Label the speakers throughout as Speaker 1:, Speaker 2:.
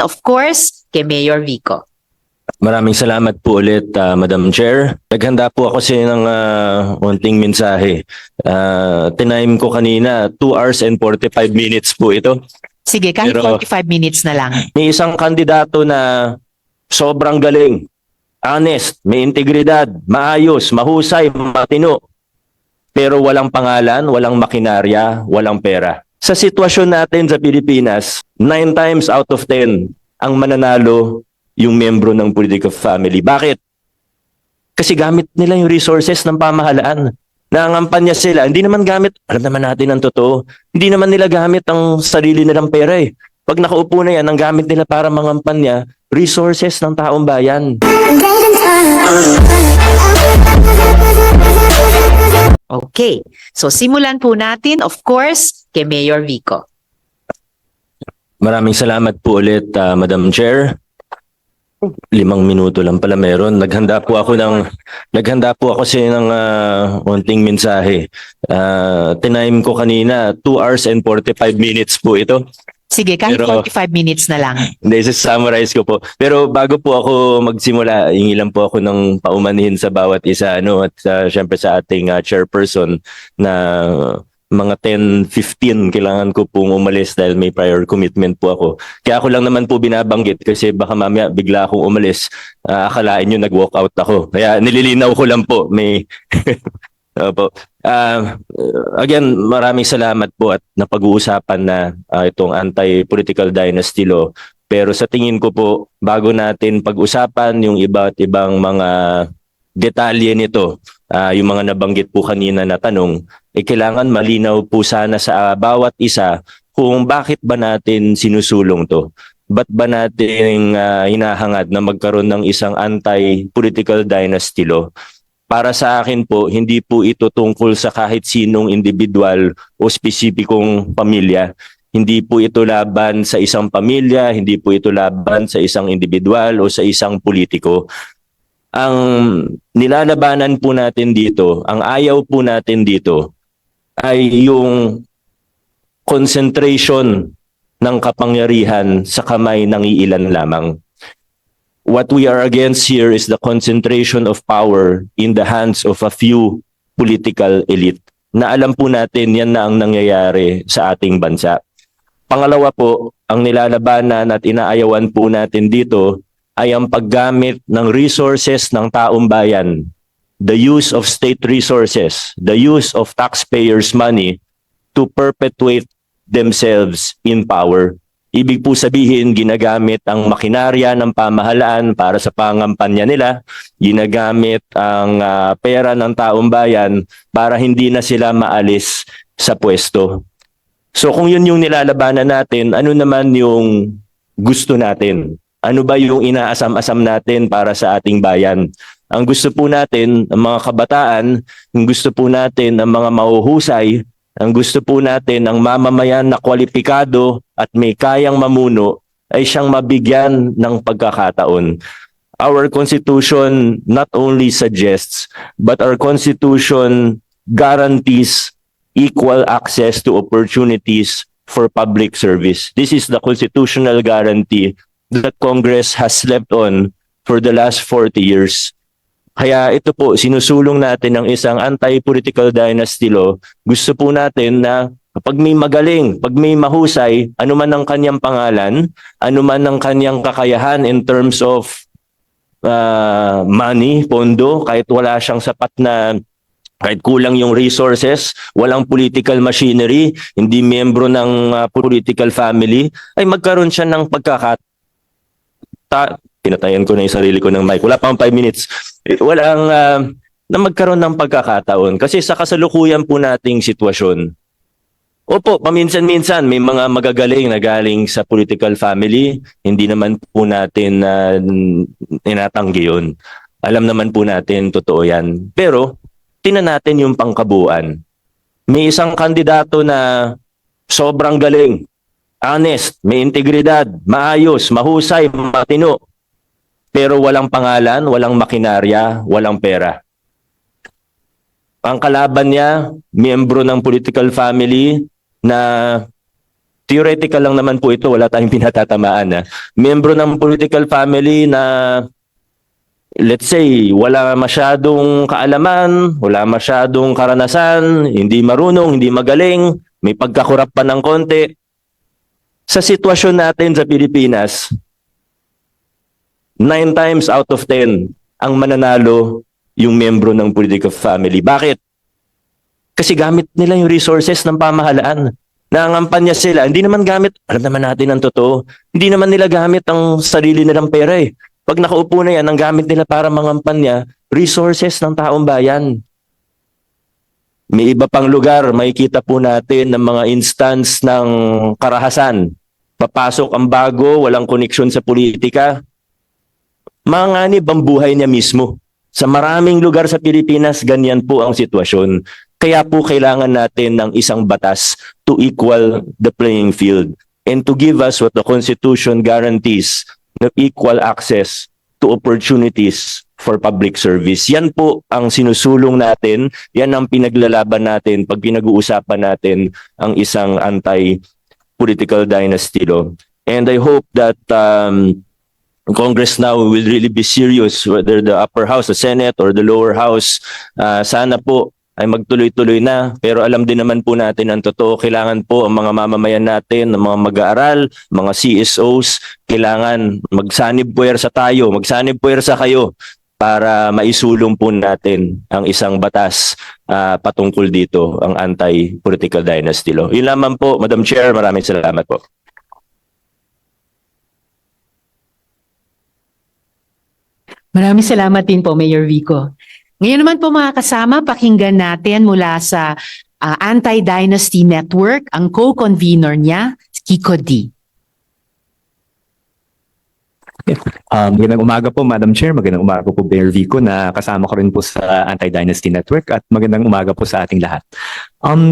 Speaker 1: of course, kay Mayor Vico.
Speaker 2: Maraming salamat po ulit, Madam Chair. Naghanda po ako sa ng unting mensahe. Tinime ko kanina, 2 hours and 45 minutes po ito.
Speaker 1: Sige, kahit
Speaker 2: Pero-
Speaker 1: 45 minutes na lang.
Speaker 2: May isang kandidato na sobrang galing, honest, may integridad, maayos, mahusay, matino. Pero walang pangalan, walang makinarya, walang pera. Sa sitwasyon natin sa Pilipinas, 9 times out of 10 ang mananalo yung membro ng political family. Bakit? Kasi gamit nila yung resources ng pamahalaan. Nangangampanya sila. Hindi naman gamit, alam naman natin ang totoo, hindi naman nila gamit ang sarili nilang pera eh. Pag nakaupo na yan, ang gamit nila para mangampanya, resources ng taong bayan.
Speaker 1: Okay. So simulan po natin, of course, kay Mayor Vico.
Speaker 2: Maraming salamat po ulit, Madam Chair. 5 minuto lang pala meron. Naghanda po ako sa ng unting mensahe. Tinime ko kanina, 2 hours and 45 minutes po ito.
Speaker 1: Sige, kahit
Speaker 2: Pero-
Speaker 1: 45 minutes na lang.
Speaker 2: Hindi, summarize ko po. Pero bago po ako magsimula, hingi lang po ako ng paumanhin sa bawat isa, at syempre sa ating chairperson na mga 10:15 kailangan ko pong umalis dahil may prior commitment po ako. Kaya ako lang naman po binabanggit kasi baka mamaya bigla akong umalis, akalain nyo nag-walk out ako. Kaya nililinaw ko lang po, may Opo. Again, maraming salamat po at napag-uusapan na itong anti-political dynasty law. Pero sa tingin ko po, bago natin pag-usapan yung iba't ibang mga detalye nito, yung mga nabanggit po kanina na tanong, kailangan malinaw po sana sa bawat isa kung bakit ba natin sinusulong to. Ba't ba natin hinahangad na magkaroon ng isang anti-political dynasty law? Para sa akin po, hindi po ito tungkol sa kahit sinong individual o spesipikong pamilya. Hindi po ito laban sa isang pamilya, hindi po ito laban sa isang individual o sa isang politiko. Ang nilalabanan po natin dito, ang ayaw po natin dito ay yung concentration ng kapangyarihan sa kamay ng iilan lamang. What we are against here is the concentration of power in the hands of a few political elite. Na alam po natin yan na ang nangyayari sa ating bansa. Pangalawa po, ang nilalabanan at inaayawan po natin dito ay ang paggamit ng resources ng taong bayan. The use of state resources, the use of taxpayers' money to perpetuate themselves in power. Ibig po sabihin, ginagamit ang makinarya ng pamahalaan para sa pangampanya nila, ginagamit ang pera ng taong bayan para hindi na sila maalis sa pwesto. So kung yun yung nilalabanan natin, ano naman yung gusto natin? Ano ba yung inaasam-asam natin para sa ating bayan? Ang gusto po natin, ang mga kabataan, ang gusto po natin, ang mga mahuhusay, ang gusto po natin, ang mamamayan na kwalipikado at may kayang mamuno ay siyang mabigyan ng pagkakataon. Our Constitution not only suggests, but our Constitution guarantees equal access to opportunities for public service. This is the constitutional guarantee that Congress has slept on for the last 40 years. Kaya ito po, sinusulong natin ng isang anti-political dynasty law. Gusto po natin na pag may magaling, pag may mahusay, ano man ang kanyang pangalan, ano man ang kanyang kakayahan in terms of money, pondo, kahit wala siyang sapat na, kahit kulang yung resources, walang political machinery, hindi miyembro ng political family, ay magkaroon siya ng pinatayan ko na yung sarili ko ng mic. Wala pang 5 minutes. Walang na magkaroon ng pagkakataon. Kasi sa kasalukuyan po nating sitwasyon, opo, paminsan-minsan may mga magagaling na galing sa political family. Hindi naman po natin tinatanggi yun. Alam naman po natin, totoo yan. Pero, tingnan natin yung pangkabuuan. May isang kandidato na sobrang galing, honest, may integridad, maayos, mahusay, matino. Pero walang pangalan, walang makinarya, walang pera. Ang kalaban niya, miyembro ng political family na theoretical lang naman po ito, wala tayong pinatatamaan. Membro ng political family na let's say wala masyadong kaalaman, wala masyadong karanasan, hindi marunong, hindi magaling, may pagkakurap pa ng konti. Sa sitwasyon natin sa Pilipinas, 9 times out of 10 ang mananalo yung membro ng political family. Bakit? Kasi gamit nila yung resources ng pamahalaan. Nangangampanya sila. Hindi naman gamit, alam naman natin ang totoo, hindi naman nila gamit ang sarili nilang pera eh. Pag nakaupo na yan, ang gamit nila para mangampanya, resources ng taong bayan. May iba pang lugar, makikita po natin ng mga instance ng karahasan. Papasok ang bago, walang koneksyon sa politika. Manganib ang buhay niya mismo. Sa maraming lugar sa Pilipinas, ganyan po ang sitwasyon. Kaya po kailangan natin ng isang batas to equal the playing field and to give us what the Constitution guarantees, the equal access to opportunities for public service. Yan po ang sinusulong natin, yan ang pinaglalaban natin pag pinag-uusapan natin ang isang anti-political dynasty law. And I hope that Congress now will really be serious, whether the upper house, the Senate, or the lower house. Sana po ay magtuloy-tuloy na. Pero alam din naman po natin ang totoo. Kailangan po ang mga mamamayan natin, ang mga mag-aaral, mga CSOs, kailangan magsanib puwersa tayo, magsanib puwersa kayo para maisulong po natin ang isang batas patungkol dito, ang anti-political dynasty law. Yun lamang po, Madam Chair, maraming salamat po.
Speaker 1: Maraming salamat din po, Mayor Vico. Ngayon naman po mga kasama, pakinggan natin mula sa Anti-Dynasty Network, ang co-convener niya, Kiko D.
Speaker 3: Magandang umaga po, Madam Chair. Magandang umaga po, Mayor Vico, na kasama ko rin po sa Anti-Dynasty Network, at magandang umaga po sa ating lahat.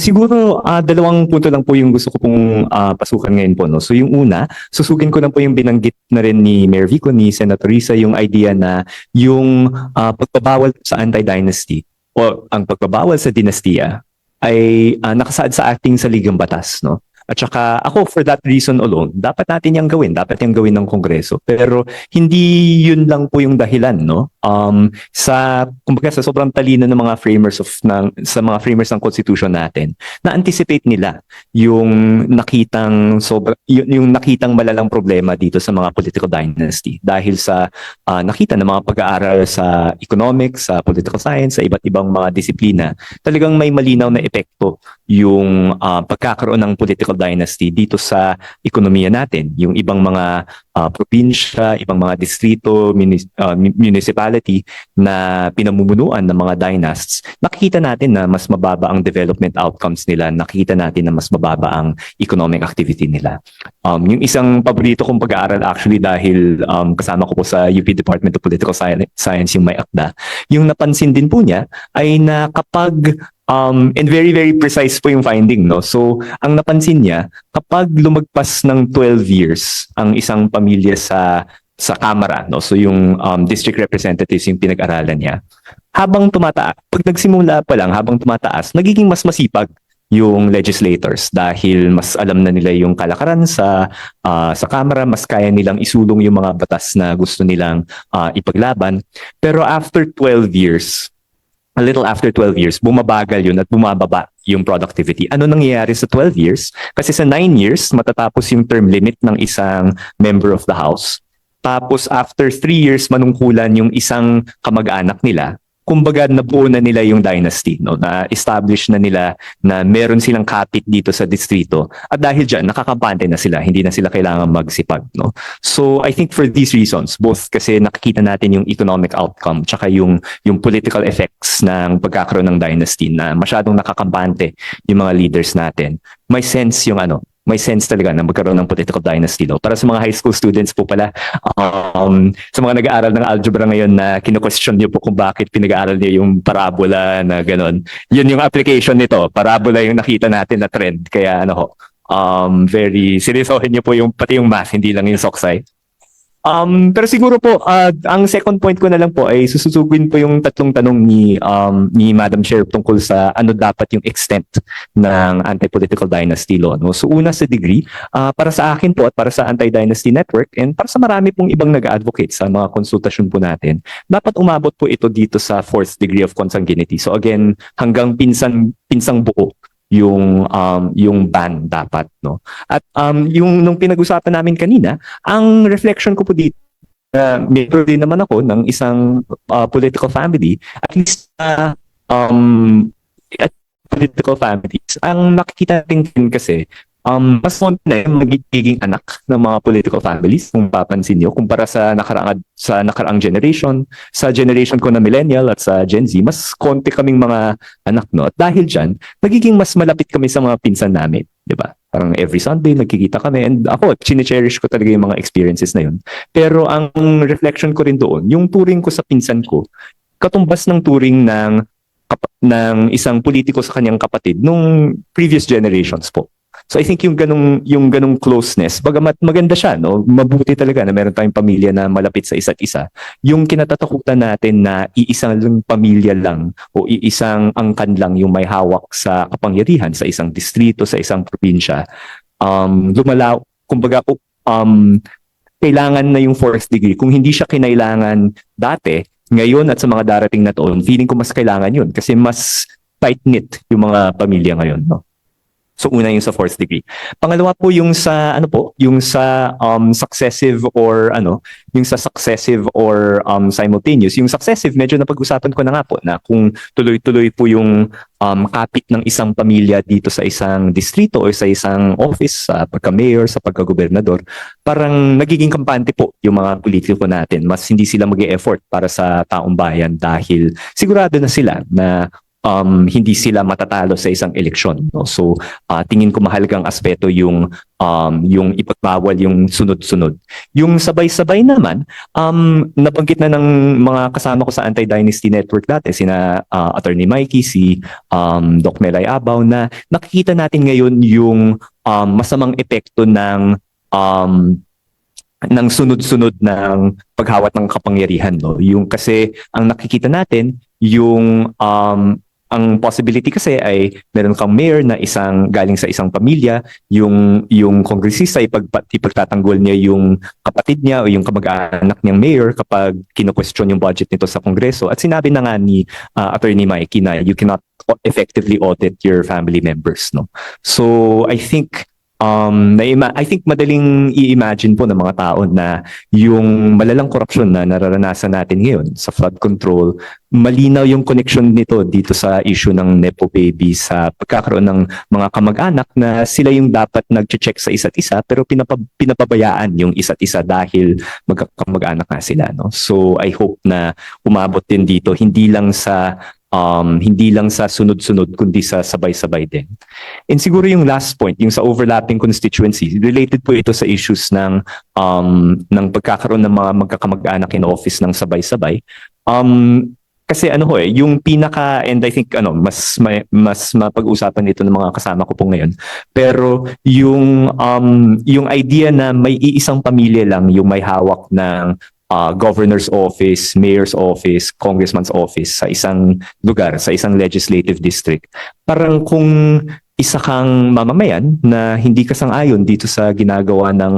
Speaker 3: Siguro, dalawang punto lang po yung gusto ko pong pasukan ngayon po. No? So yung una, susugin ko lang po yung binanggit na rin ni Mayor Vico, ni Senator Risa, yung idea na yung pagbabawal sa anti-dynasty o ang pagbabawal sa dinastiya ay nakasaad sa ating saligang batas. No? At saka ako, for that reason alone, dapat natin yung gawin. Dapat yung gawin ng Kongreso. Pero hindi yun lang po yung dahilan, no? Kumbaga sa sobrang talino ng mga framers sa mga framers ng Constitution natin, na-anticipate nila yung yung nakitang malalang problema dito sa mga political dynasty. Dahil sa nakita ng mga pag-aaral sa economics, sa political science, sa iba't ibang mga disiplina, talagang may malinaw na epekto yung pagkakaroon ng political dynasty dito sa ekonomiya natin. Yung ibang mga probinsya, ibang mga distrito, municipality na pinamumunuan ng mga dynasts, nakikita natin na mas mababa ang development outcomes nila, nakikita natin na mas mababa ang economic activity nila. Yung isang paborito kong pag-aaral actually, dahil kasama ko po sa UP Department of Political Science yung may akda, yung napansin din po niya ay na kapag and very very precise po yung finding, no. So ang napansin niya, kapag lumagpas ng 12 years ang isang pamilya sa Kamara, no. So yung district representatives yung pinag-aralan niya. Habang tumataas, pag nagsimula pa lang, habang tumataas, nagiging mas masipag yung legislators dahil mas alam na nila yung kalakaran sa Kamara, mas kaya nilang isulong yung mga batas na gusto nilang ipaglaban. Pero after 12 years, a little after 12 years, bumabagal yun at bumababa yung productivity. Ano nangyayari sa 12 years? Kasi sa 9 years, matatapos yung term limit ng isang member of the House. Tapos after 3 years, manungkulan yung isang kamag-anak nila. Kumbaga, nabuo na nila yung dynasty, no? Na-establish na nila na meron silang kapit dito sa distrito. At dahil dyan, nakakampante na sila. Hindi na sila kailangan magsipag, no? So, I think for these reasons, both kasi nakikita natin yung economic outcome tsaka yung political effects ng pagkakaroon ng dynasty na masyadong nakakampante yung mga leaders natin. May sense talaga na magkaroon ng political dynasty law. Para sa mga high school students po pala, sa mga nag-aaral ng algebra ngayon na kino-question niyo po kung bakit pinag-aaral niyo yung parabola na gano'n. Yun yung application nito. Parabola yung nakita natin na trend. Kaya very seryosohin niyo po pati yung math, hindi lang yung soksay. Pero siguro po, ang second point ko na lang po ay susugin po yung tatlong tanong ni Madam Chair tungkol sa ano dapat yung extent ng anti-political dynasty law. No? So una sa degree, para sa akin po at para sa Anti-Dynasty Network and para sa marami pong ibang nag-advocate sa mga konsultasyon po natin, dapat umabot po ito dito sa fourth degree of consanguinity. So again, hanggang pinsang buo yung ban dapat, no. At yung nung pinag-usapan namin kanina, ang reflection ko po dito, member din naman ako ng isang political family, at least at political families, ang nakikita natin din kasi mas konti na yung magiging anak ng mga political families kung papansin niyo kumpara sa nakaraang generation, sa generation ko na millennial at sa Gen Z, mas konti kaming mga anak, no. At dahil diyan, nagiging mas malapit kami sa mga pinsan namin, 'di ba? Parang every Sunday nagkikita kami and ako chine-cherish ko talaga yung mga experiences na yun. Pero ang reflection ko rin doon, yung turing ko sa pinsan ko, katumbas ng turing ng isang politiko sa kanyang kapatid nung previous generations po. So I think yung ganung closeness, bagamat maganda siya, no? Mabuti talaga na meron tayong pamilya na malapit sa isa't isa. Yung kinatatakutan natin na iisang pamilya lang o iisang angkan lang yung may hawak sa kapangyarihan sa isang distrito, sa isang probinsya, lumalaw, kumbaga kailangan na yung fourth degree. Kung hindi siya kinailangan dati, ngayon at sa mga darating na taon, feeling ko mas kailangan yun kasi mas tight-knit yung mga pamilya ngayon, no? So una yung sa fourth degree. Pangalawa po yung sa successive or simultaneous. Yung successive medyo napag-usapan ko na nga po na kung tuloy-tuloy po yung kapit ng isang pamilya dito sa isang distrito o sa isang office, sa pagka-mayor, sa pagka-gobernador, parang nagiging kampante po yung mga politiko natin. Mas hindi sila mag-e-effort para sa taong bayan dahil sigurado na sila na hindi sila matatalo sa isang eleksyon, no? So tingin ko mahalagang aspeto yung ipagbawal yung sunod-sunod. Yung sabay-sabay naman, nabanggit na ng mga kasama ko sa Anti-Dynasty Network dati, sina Attorney Mikey, si Doc Melay Abaw, na nakikita natin ngayon yung masamang epekto ng sunod-sunod ng paghawat ng kapangyarihan, no? Yung kasi ang nakikita natin yung ang possibility kasi ay meron kang mayor na galing sa isang pamilya, yung kongresista ipagtatanggol niya yung kapatid niya o yung kamag-anak niyang mayor kapag kino-question yung budget nito sa kongreso. At sinabi na nga ni Attorney Mikey na you cannot effectively audit your family members, no. So I think madaling i-imagine po ng mga tao na yung malalang korupsyon na nararanasan natin ngayon sa flood control, malinaw yung connection nito dito sa issue ng Nepo baby, sa pagkakaroon ng mga kamag-anak na sila yung dapat nag-check sa isa't isa pero pinapabayaan yung isa't isa dahil magkamag-anak nga sila, no? So I hope na umabot din dito hindi lang sa sunod-sunod kundi sa sabay-sabay din. And siguro yung last point, yung sa overlapping constituency, related po ito sa issues ng pagkakaroon ng mga magkakamag-anak in office ng sabay-sabay. Kasi yung pinaka, and I think mas mapag-usapan ito ng mga kasama ko po ngayon. Pero yung idea na may iisang pamilya lang yung may hawak ng governor's office, mayor's office, congressman's office sa isang lugar, sa isang legislative district. Parang kung isa kang mamamayan na hindi ka sang-ayon dito sa ginagawa ng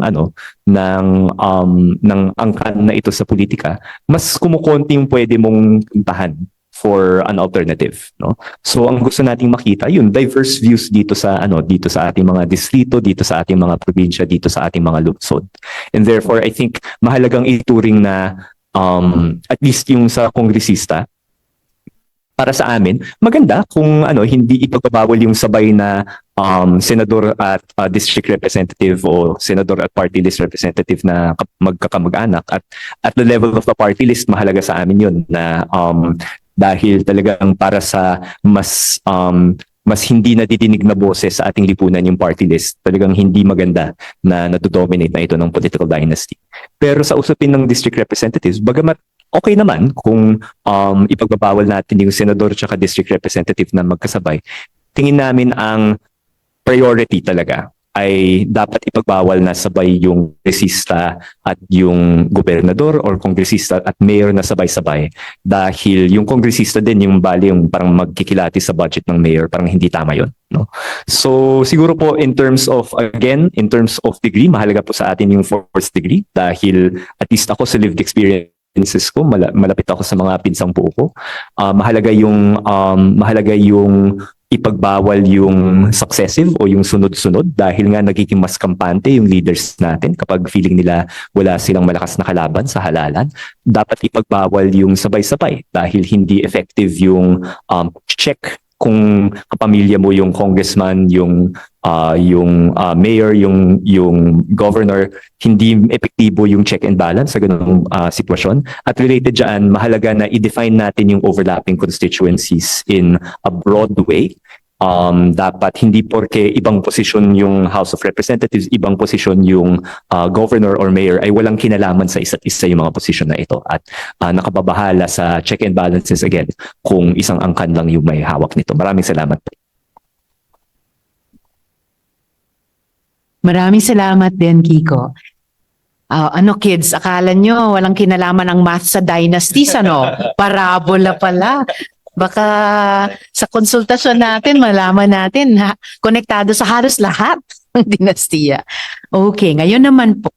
Speaker 3: angkan na ito sa politika, mas kumukonti yung pwede mong puntahan for an alternative, no? So ang gusto nating makita yung diverse views dito sa ating mga distrito, dito sa ating mga probinsya, dito sa ating mga lungsod. And therefore I think mahalagang ituring na at least yung sa kongresista, para sa amin maganda kung hindi ipagbabawal yung sabay na senador at district representative o senador at party list representative na magkakamag-anak, at the level of the party list mahalaga sa amin yun na dahil talagang para sa mas hindi nadidinig na boses sa ating lipunan yung party list, talagang hindi maganda na nadodominate na ito ng political dynasty. Pero sa usapin ng district representatives, bagamat okay naman kung ipagbabawal natin yung senador at district representative na magkasabay, tingin namin ang priority talaga ay dapat ipagbawal na sabay yung kongresista at yung gobernador or kongresista at mayor na sabay-sabay dahil yung kongresista din yung bali yung parang magkikilati sa budget ng mayor, parang hindi tama yun, no? So siguro po in terms of degree, mahalaga po sa atin yung fourth degree dahil at least ako sa lived experiences ko, malapit ako sa mga pinsang buo ko. Mahalaga yung ipagbawal yung successive o yung sunod-sunod dahil nga nagiging mas kampante yung leaders natin kapag feeling nila wala silang malakas na kalaban sa halalan. Dapat ipagbawal yung sabay-sabay dahil hindi effective yung check kung kapamilya mo yung congressman, yung mayor, yung governor, hindi epektibo yung check and balance sa ganung sitwasyon. At related dyan, mahalaga na i-define natin yung overlapping constituencies in a broad way. Dapat hindi porke ibang posisyon yung House of Representatives, ibang posisyon yung governor or mayor ay walang kinalaman sa isa't isa yung mga posisyon na ito at nakababahala sa check and balances again kung isang angkan lang yung may hawak nito. Maraming salamat.
Speaker 1: Maraming salamat din, Kiko. Kids, akala nyo walang kinalaman ang math sa dynasties, ano? Parabola pala. Baka sa konsultasyon natin, malaman natin, konektado sa halos lahat ng dinastiya. Okay, ngayon naman po,